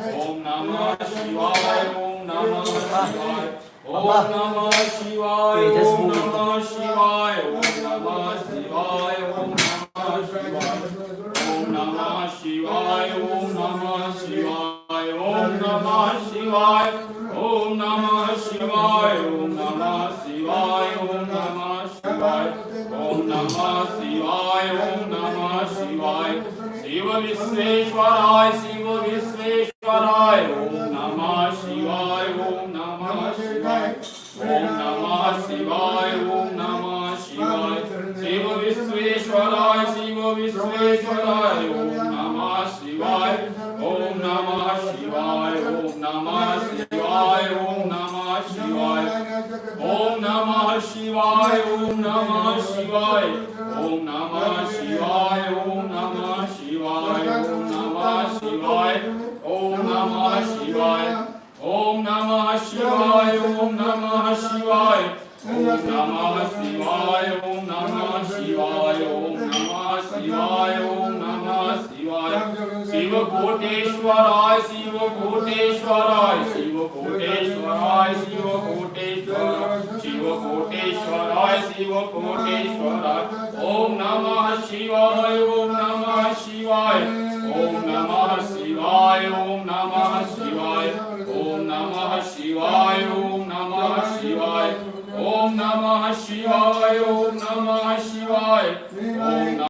ઓમ નમઃ શિવાય ઓમ નમઃ શિવાય ઓમ નમઃ શિવાય ઓમ નમઃ શિવાય ઓમ નમઃ શિવાય ઓમ નમઃ શિવાય ઓમ નમઃ શિવાય ઓમ નમઃ શિવાય ઓમ નમઃ શિવાય ઓમ નમઃ શિવાય ઓમ નમઃ શિવાય ઓમ નમઃ શિવાય ઓમ નમઃ શિવાય ઓમ નમઃ શિવાય શિવ વિશ્વેશ્વરાય શિવ વિશ્વેશ્વરાય ઓમ નમઃ શિવાય ઓમ નમઃ શિવાય ઓમ નમઃ શિવાય ઓમ નમઃ શિવાય શિવ વિશ્વેશ્વરાય શિવ વિશ્વેશ્વરાય ઓમ નમઃ શિવાય ઓમ નમઃ શિવાય ઓમ નમઃ શિવાય ઓમ નમઃ શિવાય ઓમ નમઃ શિવાય ઓમ નમઃ શિવાય ઓમ નમઃ શિવાય ઓમ નમઃ શિવાય ઓમ નમઃ શિવાય ઓમ નમઃ શિવાય ઓમ નમઃ શિવાય ઓમ નમઃ શિવાય ઓમ નમઃ શિવાય ઓમ નમઃ શિવાય ઓમ નમઃ શિવાય ઓમ નમઃ શિવાય શિવ કોટેશ્વરાય શિવ કોટેશ્વરાય શિવ કોટેશ્વરાય શિવ કોટેશ્વરાય શિવ કોટેશ્વરાય શિવ કોટેશ્વરાય ઓમ નમઃ શિવાય ઓમ નમઃ શિવાય ઓમ નમઃ શિવાય ઓમ નમઃ શિવાય ઓમ નમઃ શિવાય ઓમ નમઃ શિવાય ઓમ નમઃ શિવાય ઓમ નમઃ શિવાય ઓમ